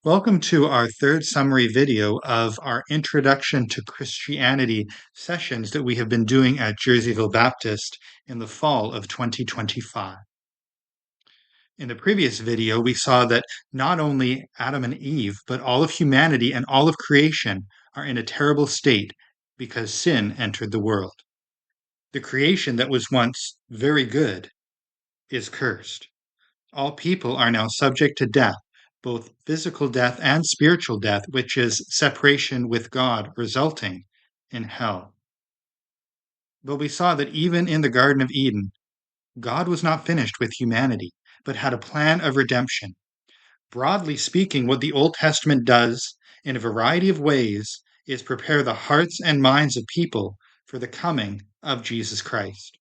Welcome to our third summary video of our Introduction to Christianity sessions that we have been doing at Jerseyville Baptist in the fall of 2025. In the previous video, we saw that not only Adam and Eve, but all of humanity and all of creation are in a terrible state because sin entered the world. The creation that was once very good is cursed. All people are now subject to death, both physical death and spiritual death, which is separation with God, resulting in hell. But we saw that even in the Garden of Eden, God was not finished with humanity, but had a plan of redemption. Broadly speaking, what the Old Testament does in a variety of ways is prepare the hearts and minds of people for the coming of Jesus Christ.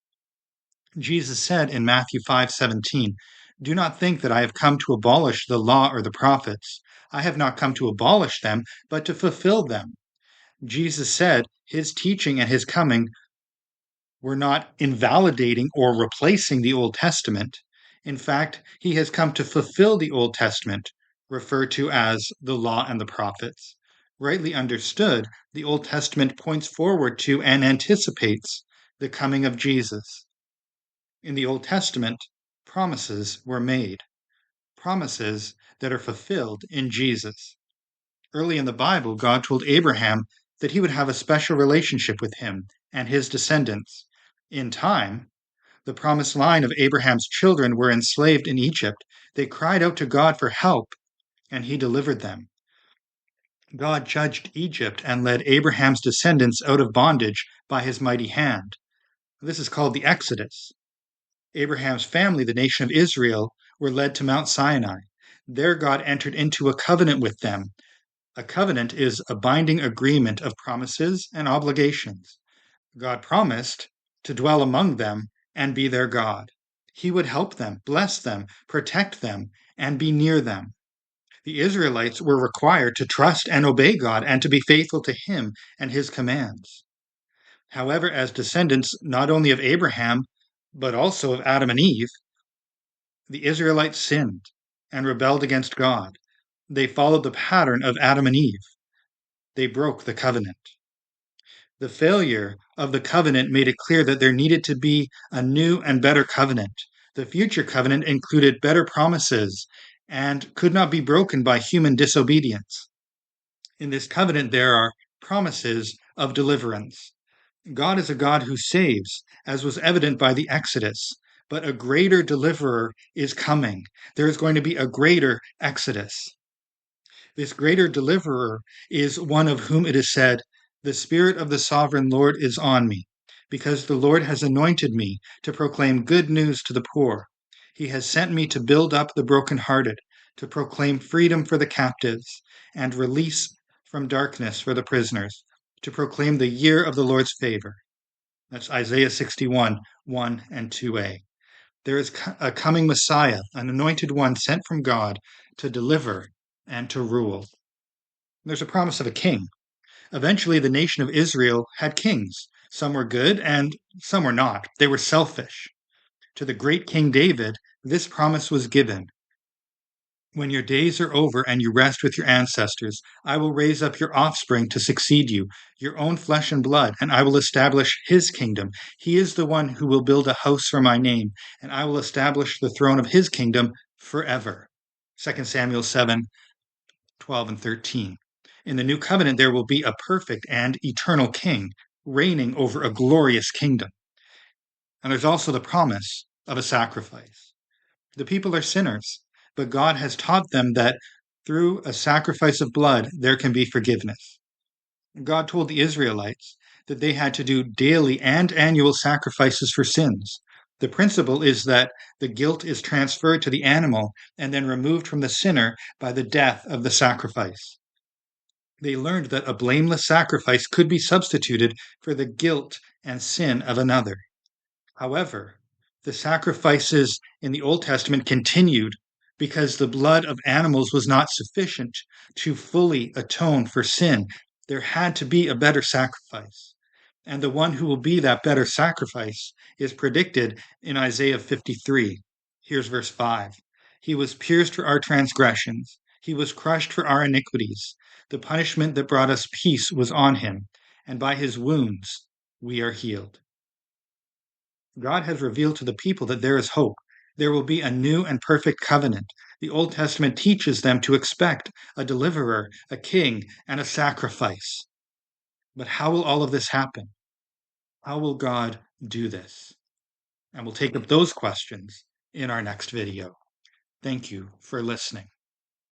Jesus said in Matthew 5:17, "Do not think that I have come to abolish the law or the prophets. I have not come to abolish them, but to fulfill them." Jesus said his teaching and his coming were not invalidating or replacing the Old Testament. In fact, he has come to fulfill the Old Testament, referred to as the law and the prophets. Rightly understood, the Old Testament points forward to and anticipates the coming of Jesus. In the Old Testament, promises were made, promises that are fulfilled in Jesus. Early in the Bible, God told Abraham that he would have a special relationship with him and his descendants. In time, the promised line of Abraham's children were enslaved in Egypt. They cried out to God for help, and he delivered them. God judged Egypt and led Abraham's descendants out of bondage by his mighty hand. This is called the Exodus. Abraham's family, the nation of Israel, were led to Mount Sinai. There God entered into a covenant with them. A covenant is a binding agreement of promises and obligations. God promised to dwell among them and be their God. He would help them, bless them, protect them, and be near them. The Israelites were required to trust and obey God and to be faithful to him and his commands. However, as descendants not only of Abraham, but also of Adam and Eve, the Israelites sinned and rebelled against God. They followed the pattern of Adam and Eve. They broke the covenant. The failure of the covenant made it clear that there needed to be a new and better covenant. The future covenant included better promises and could not be broken by human disobedience. In this covenant, there are promises of deliverance. God is a God who saves, as was evident by the Exodus, but a greater deliverer is coming. There is going to be a greater Exodus. This greater deliverer is one of whom it is said, "The Spirit of the Sovereign Lord is on me, because the Lord has anointed me to proclaim good news to the poor. He has sent me to build up the brokenhearted, to proclaim freedom for the captives, and release from darkness for the prisoners, to proclaim the year of the Lord's favor." That's Isaiah 61, 1 and 2a. There is a coming Messiah, an anointed one sent from God to deliver and to rule. There's a promise of a king. Eventually, the nation of Israel had kings. Some were good and some were not. They were selfish. To the great King David, this promise was given. "When your days are over and you rest with your ancestors, I will raise up your offspring to succeed you, your own flesh and blood, and I will establish his kingdom. He is the one who will build a house for my name, and I will establish the throne of his kingdom forever." 2 Samuel 7, 12 and 13. In the new covenant, there will be a perfect and eternal king reigning over a glorious kingdom. And there's also the promise of a sacrifice. The people are sinners, but God has taught them that through a sacrifice of blood, there can be forgiveness. God told the Israelites that they had to do daily and annual sacrifices for sins. The principle is that the guilt is transferred to the animal and then removed from the sinner by the death of the sacrifice. They learned that a blameless sacrifice could be substituted for the guilt and sin of another. However, the sacrifices in the Old Testament continued because the blood of animals was not sufficient to fully atone for sin. There had to be a better sacrifice. And the one who will be that better sacrifice is predicted in Isaiah 53. Here's verse 5. "He was pierced for our transgressions. He was crushed for our iniquities. The punishment that brought us peace was on him, and by his wounds we are healed. God has revealed to the people that there is hope. There will be a new and perfect covenant. The Old Testament teaches them to expect a deliverer, a king, and a sacrifice. But how will all of this happen? How will God do this? And we'll take up those questions in our next video. Thank you for listening.